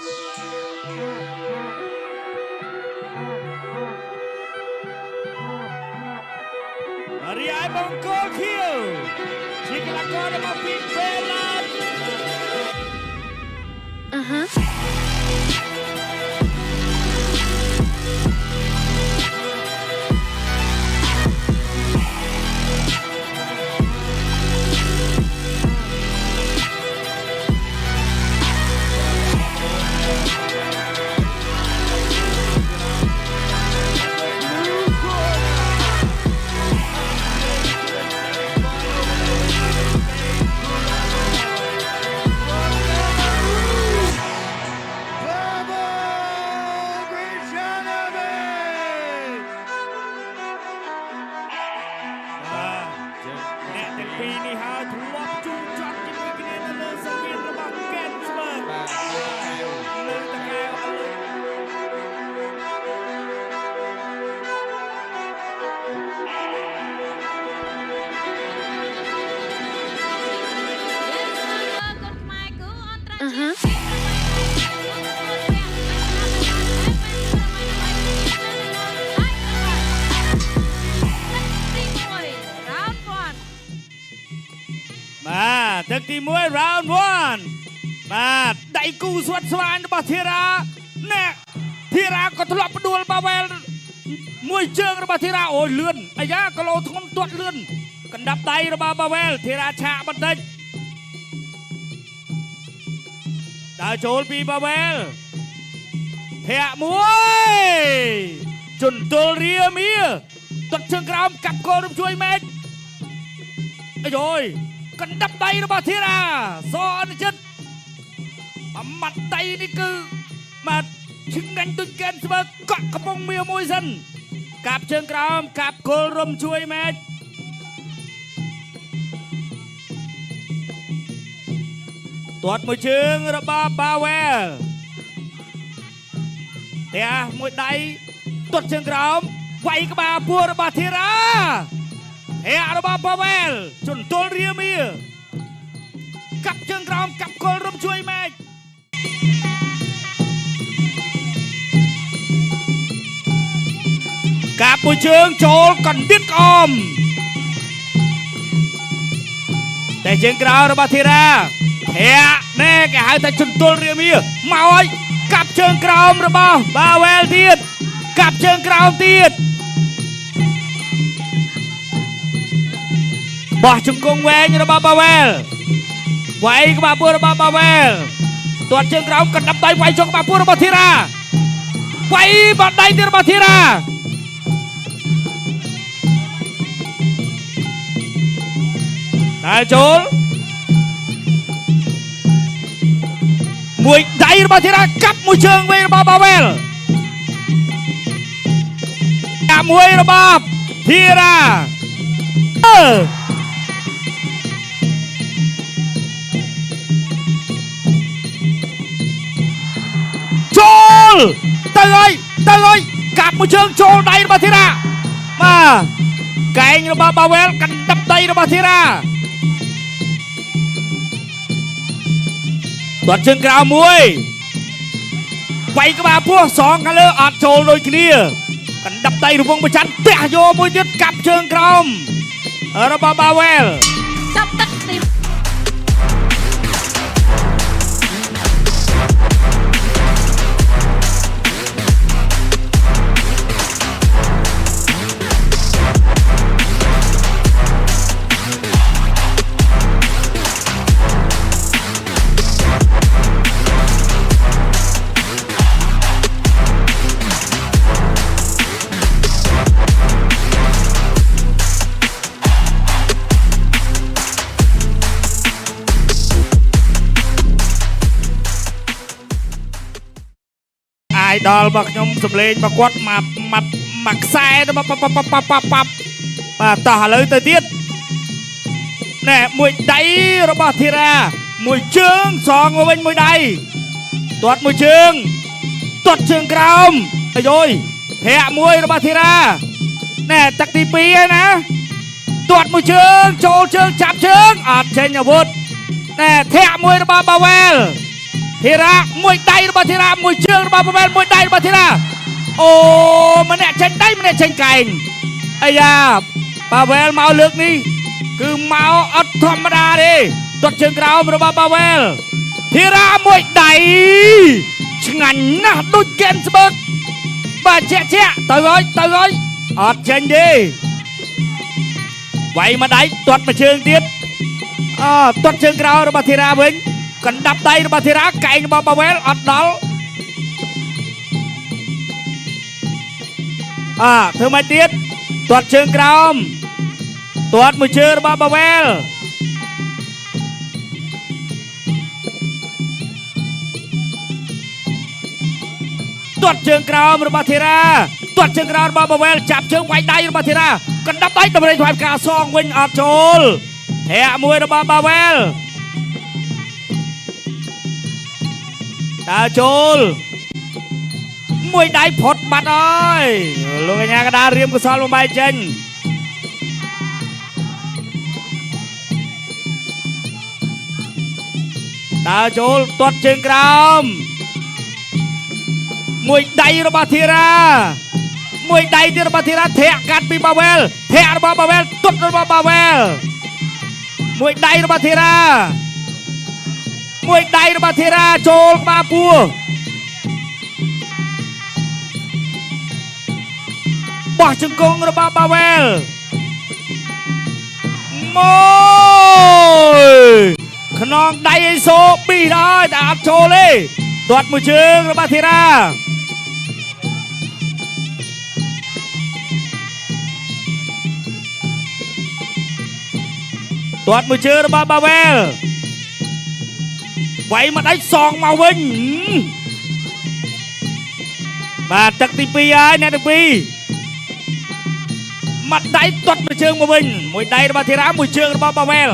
រីឯបង្គោលខៀវជាកីឡាកររបស់ពីវេឡាពីនេះហើយធ្លាប់ជួបជាប់ជាមួយគ្នានៅលើសង្វៀនរបស់ Gensberg លើតកែវអលុយទឹកទី1 round 1បាទដៃគូស្វិតស្វាញរបស់ធីរ៉ាអ្នកធីរ៉ាក៏ធ្លាប់ផ្ដួលបាវែលមួយជើងរបស់ធីរ៉ាអូយលឿនអាយ៉ាគីឡូធ្ងន់ទាត់លឿនកណ្ដាប់ដៃរបស់បាវែលធីរ៉ាឆាកបន្តិចដើរចូលពីបាវែលធាក់មួយជន់ទល់រាមាទឹកជើងក្រោមកាប់គោលរំជួយមេឃអាយអូយកណ្ដាប់ដៃរបស់ធីរ៉ាសអនុជិតម៉ាត់ដៃនេះគឺម៉ាត់ឈឹងងាញ់ដូចGensbergកក់កំពុងមាមួយសិនកាប់ជើងក្រោមកាប់គល់រំជួយមេឃទាត់មួយជើងរបស់បាវែលផ្ទះមួយដៃទាត់ជើងក្រោមវាយក្បាលពួររបស់ធីរ៉ារបស់បាវែលជន់ទល់រាមាកាប់ជើងក្រោមកាប់គល់រំជួយមេឃកាប់មួយជើងចូលកណ្ដៀតក្អមតែជើងក្រោមរបស់ធីរ៉ាធាក់ណែគេហៅថាជន់ទល់រាមាមកឲ្យកាប់ជើងក្រោមរបស់បាវែលទៀតកាប់ជើងក្រោមទៀតបោះជង្គង់វែងរបស់បាវែលវាយក្បាលពួររបស់បាវែលទាត់ជើងក្រោមកណ្ដាប់ដៃវាយចុងក្បាលពួររបស់ធីរ៉ាវាយបាត់ដៃទៀតរបស់ធីរ៉ាតែចូលមួយដៃរបស់ធីរ៉ាកាប់មួយជើងវិញរបស់បាវែលកាប់មួយរបស់ធីរ៉ាចូលទៅហើយកាប់មួយជើងចូលដៃរបស់ធីរ៉ាបាទកែងរបស់បាវែលកណ្ដាប់ដៃរបស់ធីរ៉ាទាត់ជើងក្រោមមួយវាយក្បាលពោះសងខាងលើអត់ចូលដូចគ្នាកណ្ដាប់ដៃរវងប្រច័ណ្ឌទះយកមួយទៀតកាប់ជើងក្រោមរបស់បាវែលចាប់ទឹកទីដល់របស់ខ្ញុំសម្លេងរបស់គាត់មកខ្សែទៅបាទតោះឥឡូវទៅទៀតណែមួយដៃរបស់ធីរ៉ាមួយជើងសងមកវិញមួយដៃទាត់មួយជើងទាត់ជើងក្រោមអាយយធាក់មួយរបស់ធីរ៉ាណែទឹកទី2ហើយណាទាត់មួយជើងចូលជើងចាប់ជើងអត់ចេញអាវុធណែធាក់មួយរបស់បាវែល ធីរ៉ាមួយដៃរបស់ធីរ៉ាមួយជើងរបស់ប៉ាវែលមួយដៃរបស់ធីរ៉ាអូម្នាក់ចេញដៃម្នាក់ចេញកែងអាយ៉ាប៉ាវែលមកលើកនេះគឺមកអត់ធម្មតាទេទាត់ជើងក្រោមរបស់ប៉ាវែលធីរ៉ាមួយដៃឆ្ងាញ់ណាស់ដូចហ្គេមស្បឺកបាទជាក់ទៅហើយអត់ចេញទេវាយមកដៃទាត់មកជើងទៀតទាត់ជើងក្រោមរបស់ធីរ៉ាវិញកណ្ដាប់ដៃរបស់ធីរ៉ាកែងរបស់ប៉ាវែលអត់ដល់ធ្វើមកទៀតទាត់ជើងក្រោមទាត់មួយជើងរបស់ប៉ាវែលទាត់ជើងក្រោមរបស់ធីរ៉ាទាត់ជើងក្រោមរបស់ប៉ាវែលចាប់ជើងវាយដៃរបស់ធីរ៉ាកណ្ដាប់ដៃដើម្បីធ្វើឲ្យការសងវិញអត់ចូលធាក់មួយរបស់ប៉ាវែលដើរចូលមួយដៃផុតបាត់អើយលោកកញ្ញាកដារៀមកសលបំបីចេញដើរចូលទាត់ជើងក្រោមមួយដៃរបស់ធីរ៉ាមួយដៃទៀតរបស់ធីរ៉ាធាក់កាត់ពីប៉ាវែលធាក់របស់ប៉ាវែលទាត់របស់ប៉ាវែលមួយដៃរបស់ធីរ៉ាមួយដៃរបស់ធីរ៉ាចូលក្បាលពួរបោះជង្គង់របស់ប៉ាវែលមួយខ្នងដៃឲ្យសូពីរហើយតែអត់ចូលទេទាត់មួយជើងរបស់ធីរ៉ាទាត់មួយជើងរបស់ប៉ាវែលវាយមកដៃសងមកវិញបាទទឹកទី2ហើយអ្នកទី2មកដៃទាត់មួយជើងមកវិញមួយដៃរបស់ធីរ៉ាមួយជើងរបស់ប៉ាវែល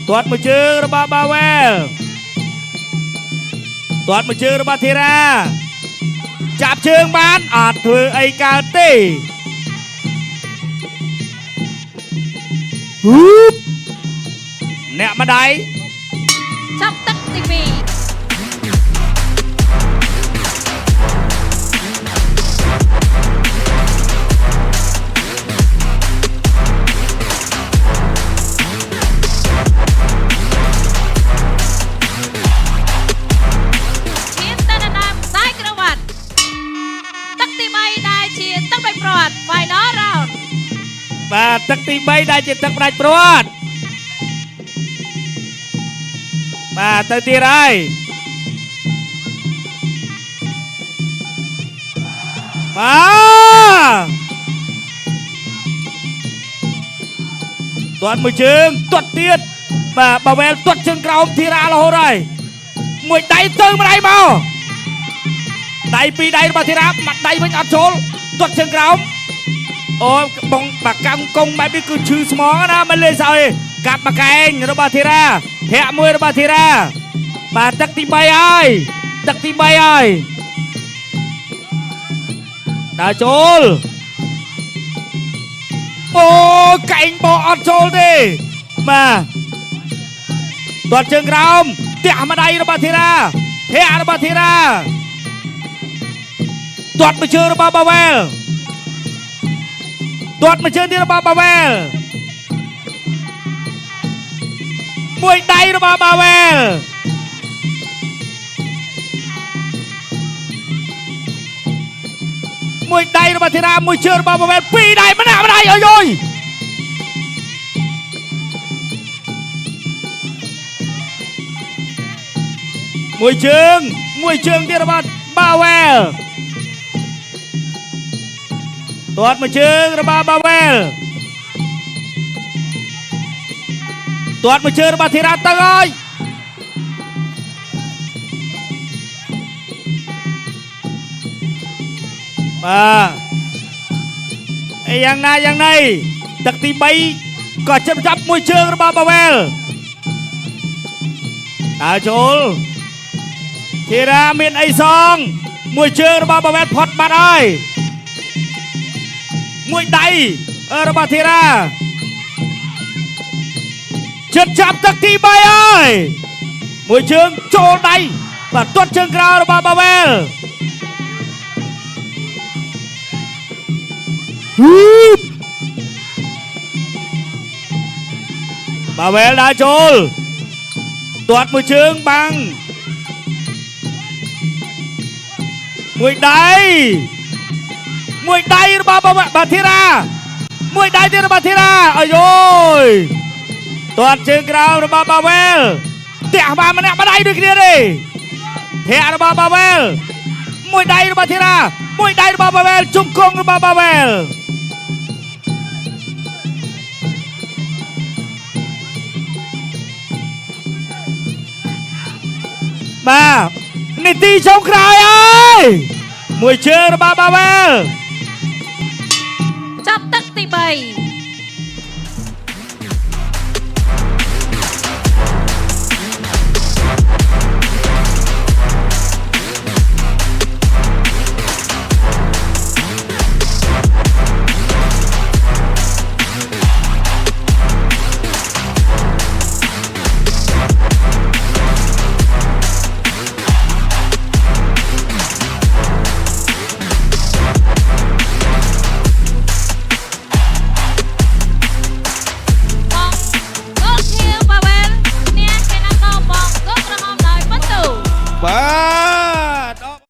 ទាត់មួយជើងរបស់ប៉ាវែលទាត់មួយជើងរបស់ធីរ៉ាចាប់ជើងបានអត់ធ្វើអីកើតទេអ្នកម្ដាយចាប់ទឹកទី2មានតែនណាមខ្សែក្រវ៉ាត់ទឹកទី3ដែលជាទឹកផ្ដាច់ព្រាត់ Final Round បាទទឹកទី3ដែលជាទឹកផ្ដាច់ព្រាត់បាទទៅទៀតហើយទាត់មួយជើងទាត់ទៀតបាទប៉ាវែលទាត់ជើងក្រោមធីរ៉ារហូតហើយមួយដៃទៅម្ដាយមកដៃពីរដៃរបស់ធីរ៉ាមកដៃវិញអត់ចូលទាត់ជើងក្រោមអូបងបាកាំងកងបែបនេះគឺឈឺស្មងណាមិនលេងសើចកាប់មកកែងរបស់ធីរ៉ាធាក់មួយរបស់ធីរ៉ាបាទទឹកទី3ហើយទឹកទី3ហើយដើរចូលអូកែងបោអត់ចូលទេបាទទាត់ជើងក្រោមទះម្ដាយរបស់ធីរ៉ាធាក់របស់ធីរ៉ាទាត់មួយជើងរបស់ប៉ាវែលទាត់មួយជើងទៀតរបស់ប៉ាវែលមួយដៃរបស់ប៉ាវែលមួយដៃរបស់ធីរ៉ាមួយជើងរបស់ប៉ាវែលពីរដៃម្នាក់ម្ដាយអើយអើយមួយជើងទៀតរបស់ប៉ាវែលទាត់មួយជើងរបស់ប៉ាវែលទាត់មួយជើងរបស់ធីរ៉ាទៅហើយបាទយ៉ាងណាយ៉ាងណីទឹកទី3ក៏ចាប់មួយជើងរបស់ប៉ាវែលដើរចូលធីរ៉ាមានអីសងមួយជើងរបស់ប៉ាវែលផុតបាត់ហើយមួយដៃរបស់ធីរ៉ា ជិតចាប់ទឹកទី3ហើយមួយជើងចូលដៃបាទទាត់ជើងក្រោយរបស់បាវែលបាវែលដើរចូលទាត់មួយជើងបាំងមួយដៃរបស់បាធីរាមួយដៃទៀតរបស់បាធីរាអាយយទាត់ជើងក្រោយរបស់បាវែលទះបានម្នាក់ម្ដាយដូចគ្នាទេធាក់របស់បាវែលមួយដៃរបស់ធីរាមួយដៃរបស់បាវែលជង្គង់របស់បាវែលបាទនីតិចុងក្រោយហើយមួយជើងរបស់បាវែលចាប់ទឹកទី3